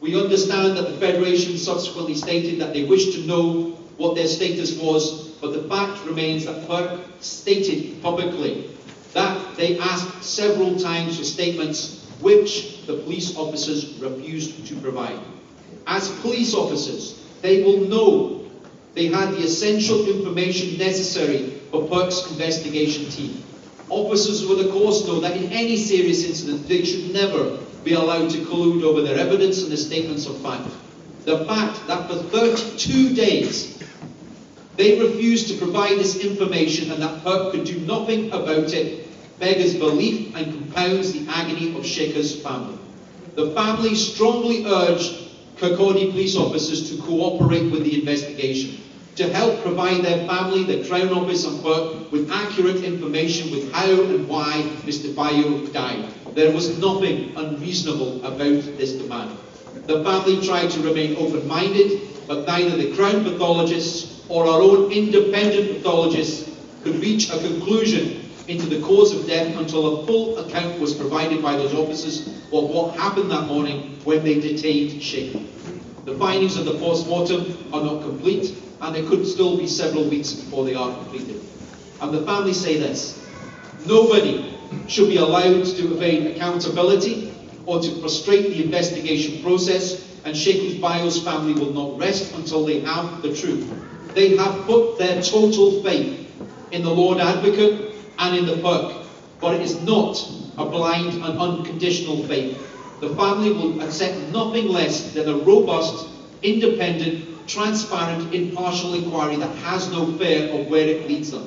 We understand that the Federation subsequently stated that they wished to know what their status was, but the fact remains that PERC stated publicly that they asked several times for statements which the police officers refused to provide. As police officers, they will know they had the essential information necessary for PERC's investigation team. Officers will of course know that in any serious incident they should never be allowed to collude over their evidence and their statements of fact. The fact that for 32 days they refused to provide this information and that PERC could do nothing about it beggars belief and compounds the agony of Sheku's family. The family strongly urged Kirkcaldy police officers to cooperate with the investigation, to help provide their family, the Crown Office and PERC with accurate information with how and why Mr. Bayoh died. There was nothing unreasonable about this demand. The family tried to remain open-minded, but neither the Crown pathologists or our own independent pathologists could reach a conclusion into the cause of death until a full account was provided by those officers of what happened that morning when they detained Sheku. The findings of the post-mortem are not complete, and there could still be several weeks before they are completed. And the family say this: nobody should be allowed to evade accountability or to frustrate the investigation process, and Sheku Bayoh's family will not rest until they have the truth. They have put their total faith in the Lord Advocate and in the PERC, but it is not a blind and unconditional faith. The family will accept nothing less than a robust, independent, transparent, impartial inquiry that has no fear of where it leads them.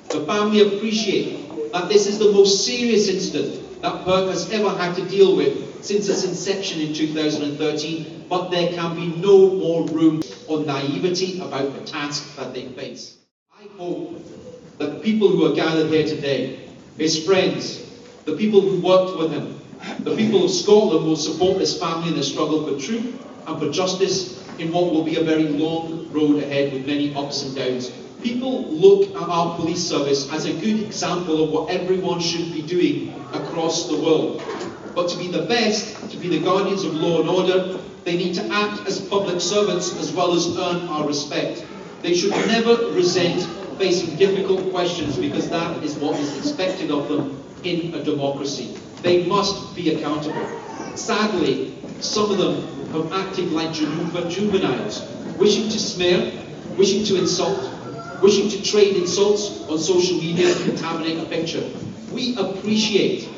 The family appreciate that this is the most serious incident that PERC has ever had to deal with since its inception in 2013, but there can be no more room for naivety about the task that they face. I hope that the people who are gathered here today, his friends, the people who worked with him, the people of Scotland will support this family in their struggle for truth and for justice in what will be a very long road ahead with many ups and downs. People look at our police service as a good example of what everyone should be doing across the world. But to be the best, to be the guardians of law and order, they need to act as public servants as well as earn our respect. They should never resent facing difficult questions because that is what is expected of them in a democracy. They must be accountable. Sadly, some of them have acted like juveniles, wishing to smear, wishing to insult, wishing to trade insults on social media and contaminate a picture. We appreciate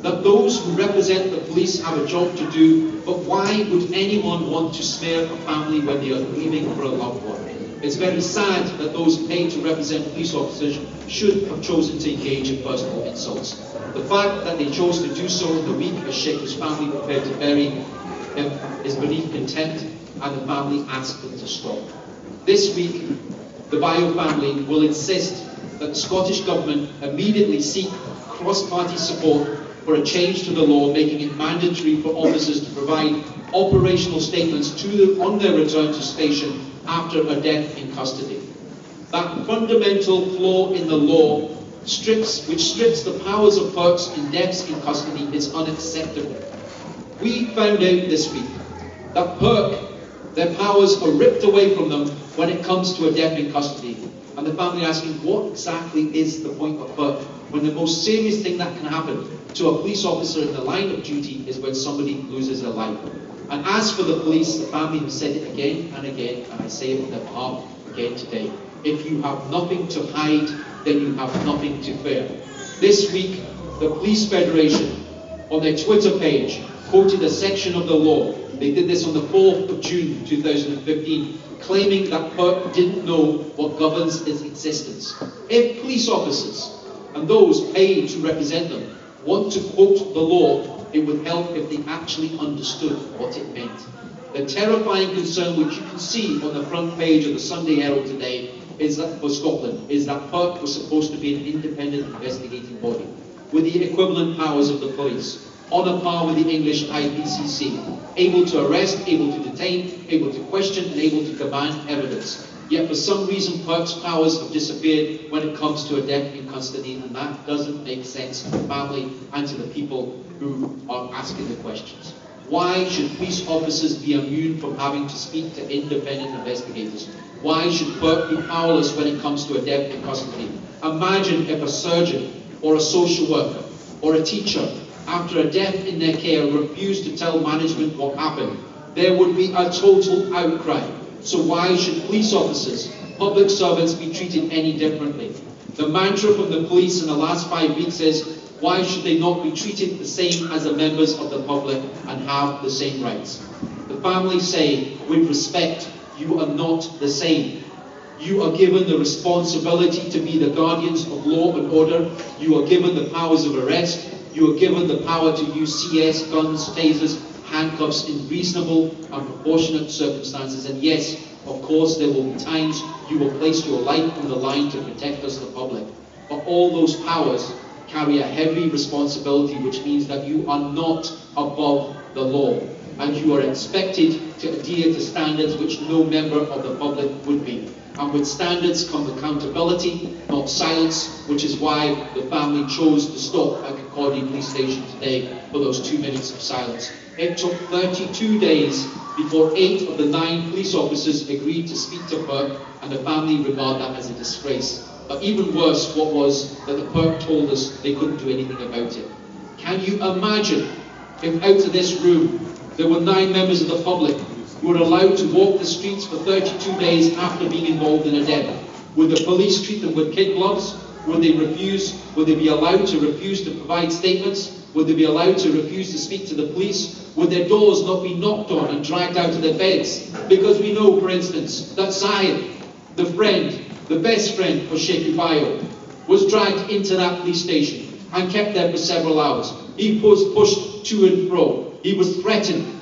that those who represent the police have a job to do, but why would anyone want to smear a family when they are grieving for a loved one? It's very sad that those paid to represent police officers should have chosen to engage in personal insults. The fact that they chose to do so in the week as Sheku's family prepared to bury him is beneath contempt, and the family asked them to stop. This week, the Bayoh family will insist that the Scottish Government immediately seek cross-party support for a change to the law, making it mandatory for officers to provide operational statements on their return to station after a death in custody. That fundamental flaw in the law, which strips the powers of PERCs in deaths in custody, is unacceptable. We found out this week that PERC, their powers are ripped away from them when it comes to a death in custody. And the family are asking, what exactly is the point of PERC when the most serious thing that can happen to a police officer in the line of duty is when somebody loses their life? And as for the police, the family have said it again and again, and I say it on their behalf again today. If you have nothing to hide, then you have nothing to fear. This week, the Police Federation, on their Twitter page, quoted a section of the law. They did this on the 4th of June 2015, claiming that PERC didn't know what governs its existence. If police officers and those paid to represent them want to quote the law, it would help if they actually understood what it meant. The terrifying concern, which you can see on the front page of the Sunday Herald today, is that for Scotland, is that PERC was supposed to be an independent investigating body with the equivalent powers of the police, on a par with the English IPCC, able to arrest, able to detain, able to question, and able to demand evidence. Yet for some reason, PERC's powers have disappeared when it comes to a death in custody, and that doesn't make sense to the family and to the people who are asking the questions. Why should police officers be immune from having to speak to independent investigators? Why should PERC be powerless when it comes to a death in custody? Imagine if a surgeon or a social worker or a teacher, after a death in their care, refused to tell management what happened. There would be a total outcry. So why should police officers, public servants, be treated any differently? The mantra from the police in the last 5 weeks is, why should they not be treated the same as the members of the public and have the same rights? The families say, with respect, you are not the same. You are given the responsibility to be the guardians of law and order. You are given the powers of arrest. You are given the power to use CS, guns, tasers, handcuffs in reasonable and proportionate circumstances. And yes, of course, there will be times you will place your life on the line to protect us, the public. But all those powers carry a heavy responsibility, which means that you are not above the law, and you are expected to adhere to standards which no member of the public would be. And with standards come accountability, not silence, which is why the family chose to stop at Kirkcaldy police station today for those 2 minutes of silence. It took 32 days before 8 of the 9 police officers agreed to speak to PERC, and the family regard that as a disgrace. But even worse, what was that the PERC told us they couldn't do anything about it. Can you imagine if out of this room there were 9 members of the public who were allowed to walk the streets for 32 days after being involved in a death? Would the police treat them with kid gloves? Would they be allowed to refuse to provide statements? Would they be allowed to refuse to speak to the police? Would their doors not be knocked on and dragged out of their beds? Because we know, for instance, that Syed, the best friend of Sheku Bayoh, was dragged into that police station and kept there for several hours. He was pushed to and fro. He was threatened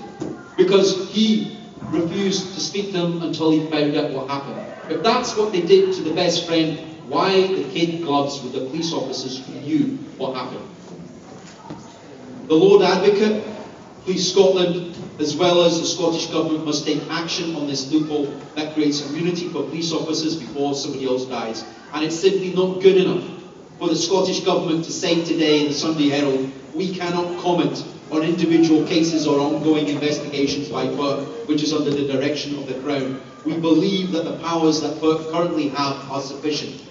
because he refused to speak to them until he found out what happened. If that's what they did to the best friend, why the kid gloves with the police officers who knew what happened? The Lord Advocate, Police Scotland, as well as the Scottish Government must take action on this loophole that creates immunity for police officers before somebody else dies. And it's simply not good enough for the Scottish Government to say today in the Sunday Herald, we cannot comment on individual cases or ongoing investigations by PERC, which is under the direction of the Crown. We believe that the powers that PERC currently have are sufficient.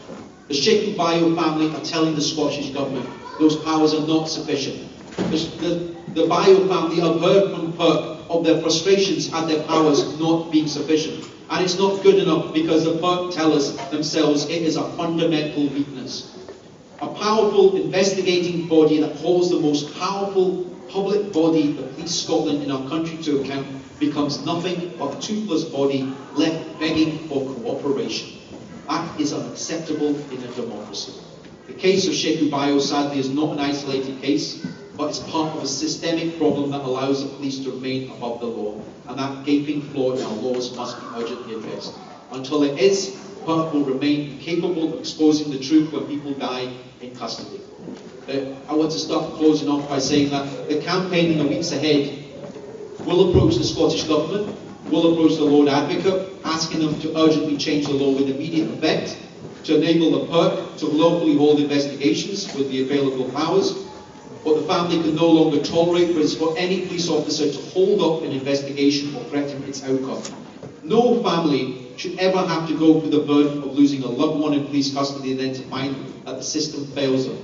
The Sheku Bayoh family are telling the Scottish Government those powers are not sufficient. The Bayoh family have heard from PERC of their frustrations at their powers not being sufficient. And it's not good enough because the PERC tell us themselves it is a fundamental weakness. A powerful investigating body that holds the most powerful public body, the Police Scotland, in our country to account, becomes nothing but a toothless body left begging for cooperation. That is unacceptable in a democracy. The case of Sheku Bayoh, sadly, is not an isolated case, but it's part of a systemic problem that allows the police to remain above the law, and that gaping flaw in our laws must be urgently addressed. Until it is, PERC will remain incapable of exposing the truth when people die in custody. I want to start closing off by saying that the campaign in the weeks ahead will approach the Scottish Government, will approach the Lord Advocate, asking them to urgently change the law with immediate effect, to enable the PERC to lawfully hold investigations with the available powers. What the family can no longer tolerate is for any police officer to hold up an investigation or threaten its outcome. No family should ever have to go through the burden of losing a loved one in police custody and then to find that the system fails them.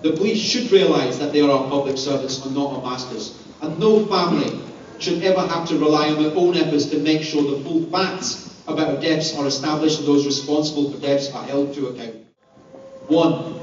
The police should realise that they are our public servants and not our masters. And no family should ever have to rely on their own efforts to make sure the full facts about deaths are established and those responsible for deaths are held to account. 1.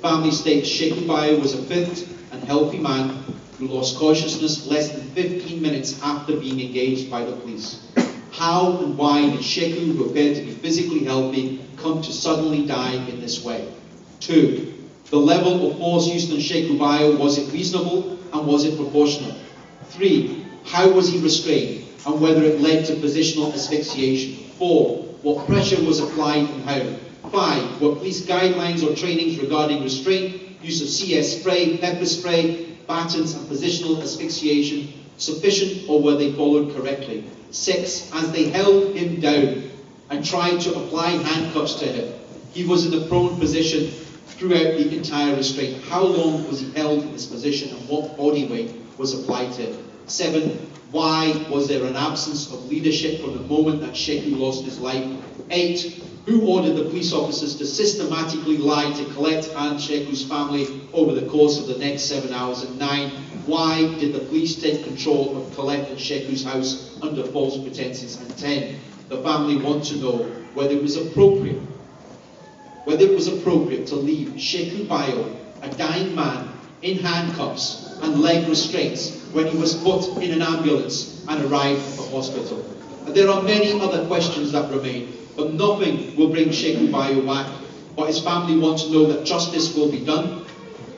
Family states Sheku Bayoh was a fit and healthy man who lost consciousness less than 15 minutes after being engaged by the police. How and why did Sheku, who appeared to be physically healthy, come to suddenly die in this way? 2. The level of force used on Sheku Bayoh, was it reasonable and was it proportionate? 3. How was he restrained and whether it led to positional asphyxiation? 4. What pressure was applied and how? 5. Were police guidelines or trainings regarding restraint, use of CS spray, pepper spray, batons and positional asphyxiation sufficient, or were they followed correctly? 6. As they held him down and tried to apply handcuffs to him, he was in a prone position throughout the entire restraint. How long was he held in this position and what body weight was applied to him? 7. Why was there an absence of leadership from the moment that Sheku lost his life? 8. Who ordered the police officers to systematically lie to Colette and Sheku's family over the course of the next 7 hours? And 9. Why did the police take control of Colette and Sheku's house under false pretenses? And 10. The family want to know whether it was appropriate to leave Sheku Bayoh, a dying man, in handcuffs and leg restraints when he was put in an ambulance and arrived at the hospital. And there are many other questions that remain, but nothing will bring Sheku Bayoh back. But his family want to know that justice will be done.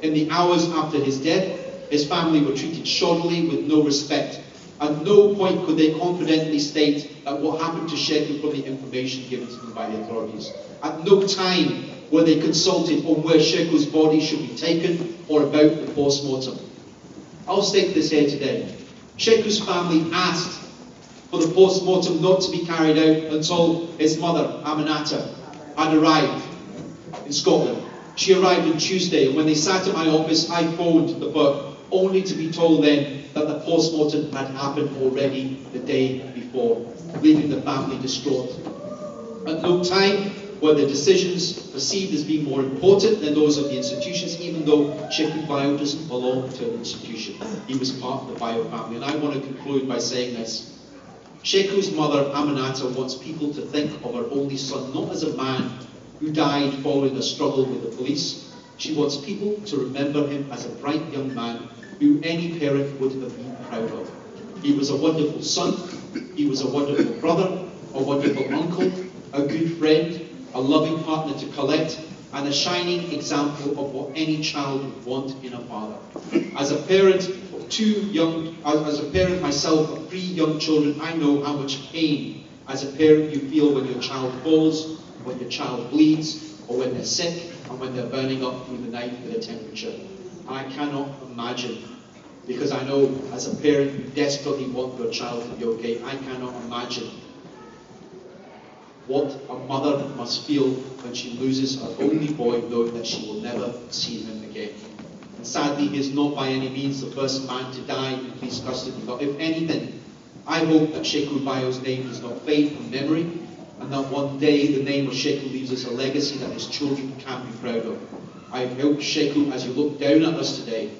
In the hours after his death, his family were treated shoddily with no respect. At no point could they confidently state that what happened to Sheku from the information given to them by the authorities. At no time were they consulted on where Sheku's body should be taken or about the post-mortem. I'll state this here today. Sheku's family asked for the post-mortem not to be carried out until his mother, Aminata, had arrived in Scotland. She arrived on Tuesday, and when they sat at my office, I phoned the Burke, only to be told then that the post-mortem had happened already the day before, leaving the family distraught. At no time were the decisions perceived as being more important than those of the institutions, even though Sheku Bayoh doesn't belong to an institution. He was part of the Bayoh family. And I want to conclude by saying this. Sheku's mother, Aminata, wants people to think of her only son not as a man who died following a struggle with the police. She wants people to remember him as a bright young man who any parent would have been proud of. He was a wonderful son, he was a wonderful brother, a wonderful uncle, a good friend, a loving partner to Colette, and a shining example of what any child would want in a father. As a parent myself of 3 young children, I know how much pain as a parent you feel when your child falls, when your child bleeds, or when they're sick, and when they're burning up through the night with a temperature. I cannot imagine, because I know as a parent you desperately want your child to be okay, I cannot imagine what a mother must feel when she loses her only boy, knowing that she will never see him again. And sadly, he is not by any means the first man to die in police custody. But if anything, I hope that Sheku Bayoh's name does not fade from memory, and that one day the name of Sheku leaves us a legacy that his children can be proud of. I hope, Sheku, as you look down at us today,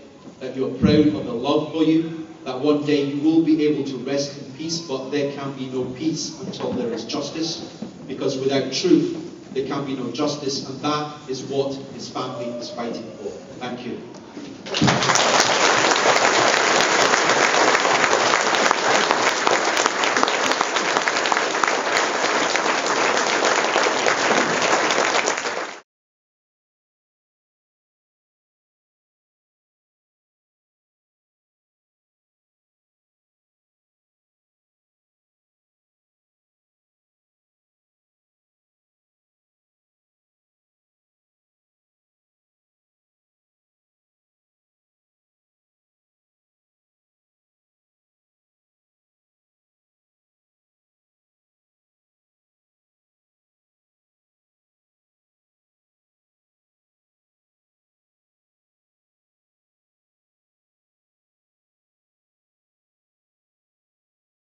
that you are proud of the love for you, that one day you will be able to rest in peace, but there can be no peace until there is justice. Because without truth, there can be no justice, and that is what his family is fighting for. Thank you.